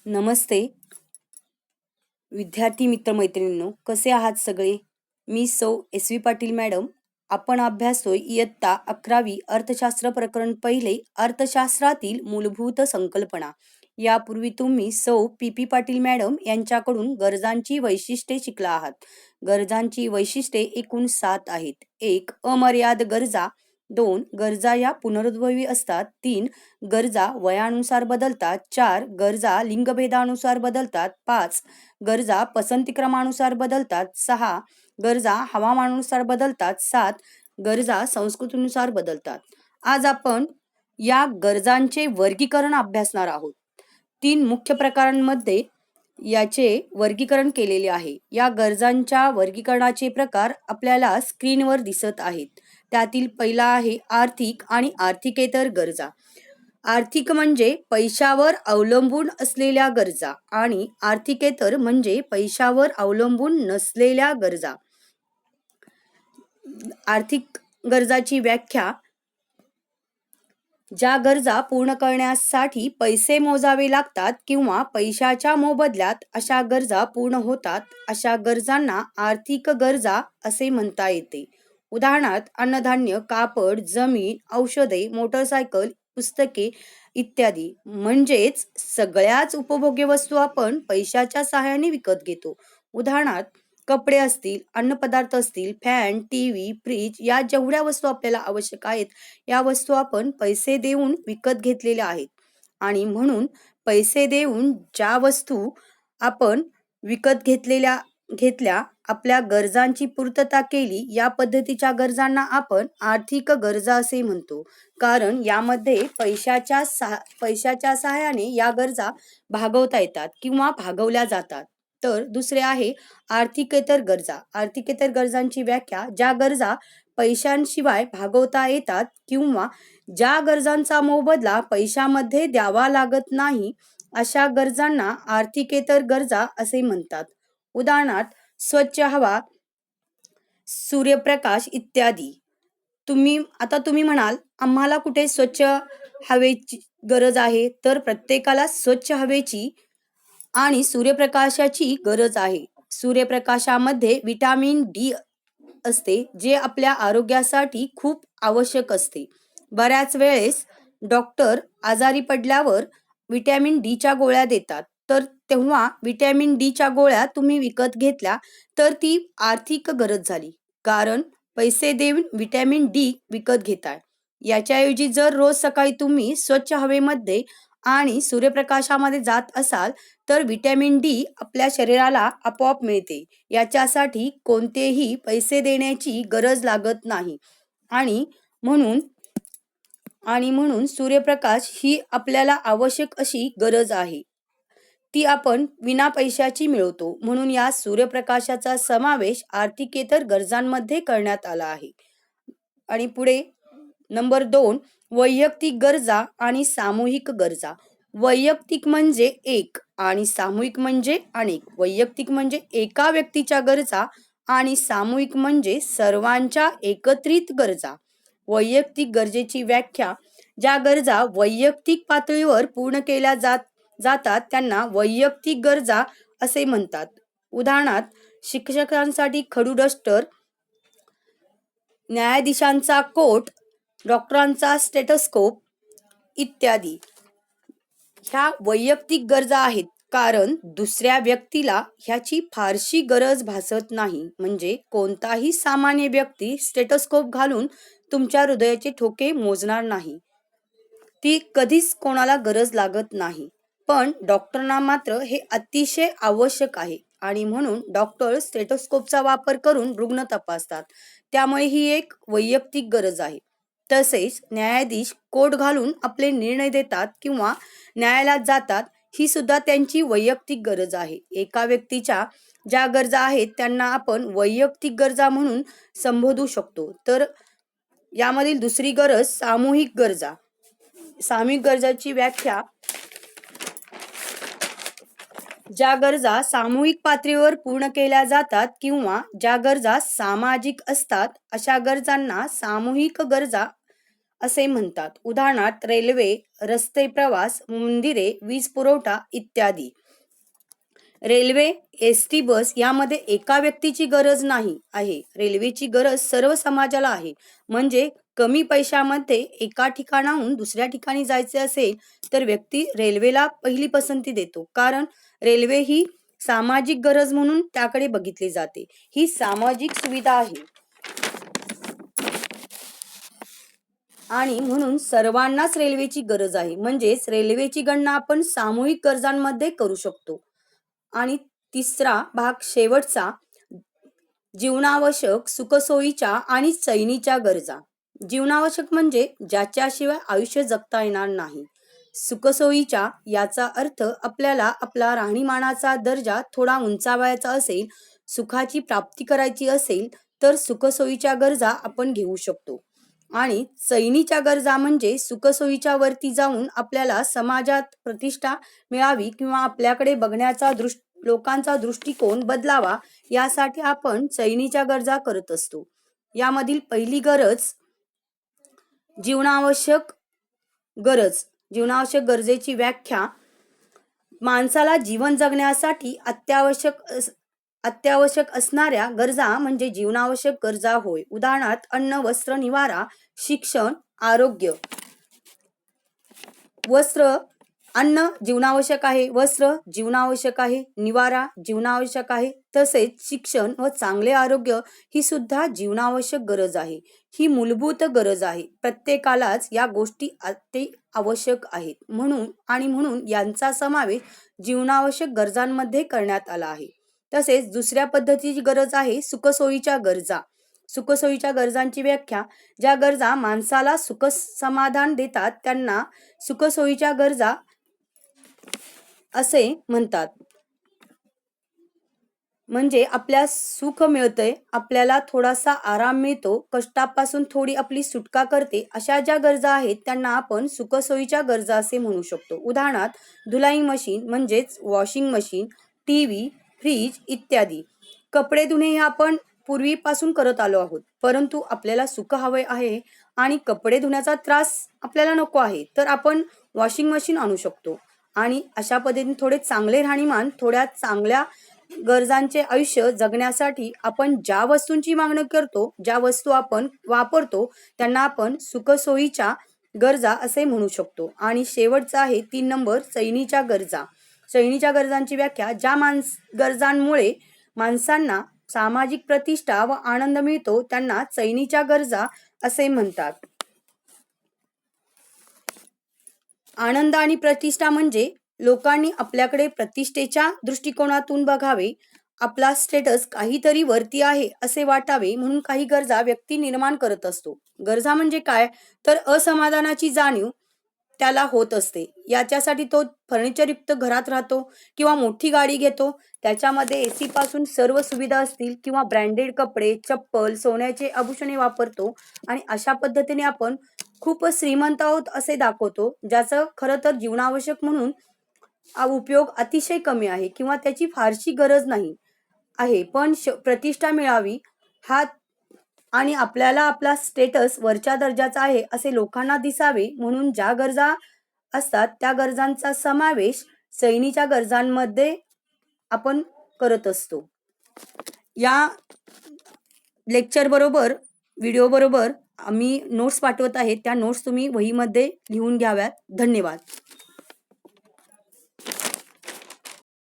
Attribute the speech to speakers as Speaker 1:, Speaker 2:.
Speaker 1: नमस्ते विद्यार्थी मित्रमैत्रिणींनो, कसे आहात सगळे? मी सौ एस व्ही पाटील मॅडम. आपण अभ्यासतोय इयत्ता 11वी अर्थशास्त्र प्रकरण पहिले, अर्थशास्त्रातील मूलभूत संकल्पना. यापूर्वी तुम्ही सौ पी पी पाटील मॅडम यांच्याकडून गरजांची वैशिष्ट्ये शिकला आहात. गरजांची वैशिष्ट्ये एकूण 7 आहेत. 1. अमर्याद गरजा. 2. गरजा या पुनरुद्भवी असतात. 3. गरजा वयानुसार बदलतात. 4. गरजा लिंगभेदानुसार बदलतात. 5. गरजा पसंतीक्रमानुसार बदलतात. 6. गरजा हवामानानुसार बदलतात. 7. गरजा संस्कृतीनुसार बदलतात. आज आपण या गरजांचे वर्गीकरण अभ्यासणार आहोत. 3 मुख्य प्रकारांमध्ये याचे वर्गीकरण केलेले आहे. या गरजांच्या वर्गीकरणाचे प्रकार आपल्याला स्क्रीनवर दिसत आहेत. त्यातील पहिला आहे आर्थिक आणि आर्थिकेतर गरजा. आर्थिक म्हणजे पैशावर अवलंबून असलेल्या गरजा आणि आर्थिकेतर म्हणजे पैशावर अवलंबून नसलेल्या गरजा. आर्थिक गरजाची व्याख्या: ज्या गरजा पूर्ण करण्यासाठी पैसे मोजावे लागतात किंवा पैशाच्या मोबदल्यात अशा गरजा पूर्ण होतात, अशा गरजांना आर्थिक गरजा असे म्हणता येते. उदाहरणार्थ अन्नधान्य, कापड, जमीन, औषधे, मोटरसायकल, पुस्तके इत्यादी. म्हणजेच सगळ्याच उपभोग्य वस्तू आपण पैशाच्या सहाय्याने विकत घेतो. उदाहरणार्थ कपडे असतील, अन्नपदार्थ असतील, फॅन, टीव्ही, फ्रीज या जेवढ्या वस्तू आपल्याला आवश्यक आहेत, या वस्तू आपण पैसे देऊन विकत घेतलेल्या आहेत. आणि म्हणून पैसे देऊन ज्या वस्तू आपण विकत घेतल्या, आपल्या गरजांची पूर्तता केली, या पद्धतीच्या गरजांना आपण आर्थिक गरजा असे म्हणतो. कारण यामध्ये पैशाच्या सहाय्याने या गरजा भागवता येतात किंवा भागवल्या जातात. तर दुसरे आहे आर्थिकेतर गरजा. आर्थिकेतर गरजांची व्याख्या: ज्या गरजा पैशांशिवाय भागवता येतात किंवा ज्या गरजांचा मोबदला पैशामध्ये द्यावा लागत नाही, अशा गरजांना आर्थिकेतर गरजा असे म्हणतात. उदाहरणार्थ स्वच्छ हवा, सूर्यप्रकाश इत्यादी. तुम्ही म्हणाल, आम्हाला कुठे स्वच्छ हवेची गरज आहे? तर प्रत्येकाला स्वच्छ हवेची आणि सूर्यप्रकाशाची गरज आहे. सूर्यप्रकाशामध्ये विटॅमिन डी असते, जे आपल्या आरोग्यासाठी खूप आवश्यक असते. बऱ्याच वेळेस डॉक्टर आजारी पडल्यावर विटॅमिन डीच्या गोळ्या देतात. तर तेव्हा विटॅमिन डीच्या गोळ्या तुम्ही विकत घेतल्या तर ती आर्थिक गरज झाली, कारण पैसे देऊन विटॅमिन डी विकत घेताय. याच्याऐवजी जर रोज सकाळी तुम्ही स्वच्छ हवेमध्ये आणि सूर्यप्रकाशामध्ये जात असाल तर विटॅमिन डी आपल्या शरीराला आपोआप मिळते. याच्यासाठी कोणतेही पैसे देण्याची गरज लागत नाही. आणि म्हणून सूर्यप्रकाश ही आपल्याला आवश्यक अशी गरज आहे. ती आपण विना पैशाची मिळवतो. म्हणून या सूर्यप्रकाशाचा समावेश आर्थिकेतर गरजांमध्ये करण्यात आला आहे. आणि पुढे नंबर 2, वैयक्तिक गरजा आणि सामूहिक गरजा. वैयक्तिक म्हणजे एक आणि सामूहिक म्हणजे अनेक. वैयक्तिक म्हणजे एका व्यक्तीच्या गरजा आणि सामूहिक म्हणजे सर्वांच्या एकत्रित गरजा. वैयक्तिक गरजेची व्याख्या: ज्या गरजा वैयक्तिक पातळीवर पूर्ण केल्या जातात त्यांना वैयक्तिक गरजा असे म्हणतात. उदाहरणार्थ शिक्षकांसाठी खडू डस्टर, न्यायाधीशांचा कोट, डॉक्टरांचा स्टेथोस्कोप इत्यादी. ह्या वैयक्तिक गरजा आहेत, कारण दुसऱ्या व्यक्तीला ह्याची फारशी गरज भासत नाही. म्हणजे कोणताही सामान्य व्यक्ती स्टेथोस्कोप घालून तुमच्या हृदयाचे ठोके मोजणार नाही. ती कधीच कोणाला गरज लागत नाही. पण डॉक्टरांना मात्र हे अतिशय आवश्यक आहे आणि म्हणून डॉक्टर स्टेथोस्कोपचा वापर करून रुग्ण तपासतात. त्यामुळे ही एक वैयक्तिक गरज आहे. तसेच न्यायाधीश कोट घालून आपले निर्णय देतात किंवा न्यायालयात जातात, ही सुद्धा त्यांची वैयक्तिक गरज आहे. एका व्यक्तीच्या ज्या गरजा आहेत त्यांना आपण वैयक्तिक गरजा म्हणून संबोधू शकतो. तर यामधील दुसरी गरज सामूहिक गरजा. सामूहिक गरजाची व्याख्या: ज्या गरजा सामूहिक पातळीवर पूर्ण केल्या जातात किंवा ज्या गरजा सामाजिक असतात, अशा गरजांना सामूहिक गरजा असे म्हणतात. उदाहरणार्थ रेल्वे, रस्ते, प्रवास, मंदिरे, वीज पुरवठा इत्यादी. Railway, ST. बस यामध्ये एका व्यक्तीची गरज नाही आहे. रेल्वेची गरज सर्व समाजाला आहे. म्हणजे कमी पैशामध्ये एका ठिकाणाहून दुसऱ्या ठिकाणी जायचे असेल तर व्यक्ती रेल्वेला पहिली पसंती देतो. कारण रेल्वे ही सामाजिक गरज म्हणून त्याकडे बघितली जाते. ही सामाजिक सुविधा आहे आणि म्हणून सर्वांनाच रेल्वेची गरज आहे. म्हणजेच रेल्वेची गणना आपण सामूहिक गरजांमध्ये करू शकतो. आणि तिसरा भाग शेवटचा, जीवनावश्यक, सुखसोयीच्या आणि चैनीच्या गरजा. जीवनावश्यक म्हणजे ज्याच्याशिवाय आयुष्य जगता येणार नाही. सुखसोयीच्या याचा अर्थ आपल्याला आपला राहणीमानाचा दर्जा थोडा उंचावायचा असेल, सुखाची प्राप्ती करायची असेल तर सुखसोयीच्या गरजा आपण घेऊ शकतो. आणि चैनीच्या गरजा म्हणजे सुखसोयीच्या वरती जाऊन आपल्याला समाजात प्रतिष्ठा मिळावी किंवा आपल्याकडे बघण्याचा लोकांचा दृष्टिकोन बदलावा यासाठी आपण चैनीच्या गरजा करत असतो. यामधील पहिली गरज जीवनावश्यक गरज. जीवनावश्यक गरजेची व्याख्या, माणसाला जीवन जगण्यासाठी अत्यावश्यक असणाऱ्या गरजा म्हणजे जीवनावश्यक गरजा होय. उदाहरणार्थ अन्न, वस्त्र, निवारा, शिक्षण, आरोग्य. अन्न जीवनावश्यक आहे, वस्त्र जीवनावश्यक आहे, निवारा जीवनावश्यक आहे, तसेच शिक्षण व चांगले आरोग्य ही सुद्धा जीवनावश्यक गरज आहे. ही मूलभूत गरज आहे. प्रत्येकालाच या गोष्टी अति आवश्यक आहेत. म्हणून यांचा समावेश जीवनावश्यक गरजांमध्ये करण्यात आला आहे. तसेच दुसऱ्या पद्धतीची गरज आहे सुखसोयीच्या गरजा. सुखसोयीच्या गरजांची व्याख्या, ज्या गरजा माणसाला सुख समाधान देतात त्यांना सुखसोयीच्या गरजा असे म्हणतात. म्हणजे आपल्या सुख मिळतंय, आपल्याला थोडासा आराम मिळतो, कष्टापासून थोडी आपली सुटका करते, अशा ज्या गरजा आहेत त्यांना आपण सुखसोयीच्या गरजा असे म्हणू शकतो. उदाहरणार्थ धुलाई मशीन म्हणजेच वॉशिंग मशीन, टीव्ही, फ्रीज इत्यादी. कपडे धुणे हे आपण पूर्वीपासून करत आलो आहोत, परंतु आपल्याला सुख हवे आहे आणि कपडे धुण्याचा त्रास आपल्याला नको आहे तर आपण वॉशिंग मशीन आणू शकतो. आणि अशा पद्धतीने थोडे चांगले राहणीमान, थोड्या चांगल्या गरजांचे आयुष्य जगण्यासाठी आपण ज्या वस्तूंची मागणी करतो, ज्या वस्तू आपण वापरतो त्यांना आपण सुखसोयीच्या गरजा असे म्हणू शकतो. आणि शेवटचा आहे 3 नंबर, चैनीच्या गरजा. चैनीच्या गरजांची व्याख्या, ज्या गरजांमुळे माणसांना सामाजिक प्रतिष्ठा व आनंद मिळतो त्यांना चैनीच्या गरजा असे म्हणतात. आनंद आणि प्रतिष्ठा म्हणजे लोकांनी आपल्याकडे प्रतिष्ठेच्या दृष्टिकोनातून बघावे, आपला स्टेटस काहीतरी वरती आहे असे वाटावे म्हणून काही गरजा व्यक्ती निर्माण करत असतो. गरजा म्हणजे काय तर असमाधानाची जाणीव त्याला होत असते. याच्यासाठी तो फर्निचरयुक्त घरात राहतो किंवा मोठी गाडी घेतो, त्याच्यामध्ये एसी पासून सर्व सुविधा असतील किंवा ब्रँडेड कपडे, चप्पल, सोन्याचे आभूषणे वापरतो आणि अशा पद्धतीने आपण खूप श्रीमंत आहोत असे दाखवतो, ज्याचं खरं तर जीवनावश्यक म्हणून उपयोग अतिशय कमी आहे किंवा त्याची फारशी गरज नाही आहे. पण प्रतिष्ठा मिळावी हा आणि आपल्याला आपला स्टेटस वरच्या दर्जाचा आहे असे लोकांना दिसावे म्हणून ज्या गरजा असतात त्या गरजांचा समावेश चैनीच्या गरजांमध्ये आपण करत असतो. या लेक्चर बरोबर, व्हिडिओ बरोबर आम्ही नोट्स पाठवत आहे, त्या नोट्स तुम्ही वहीमध्ये लिहून घ्याव्यात. धन्यवाद.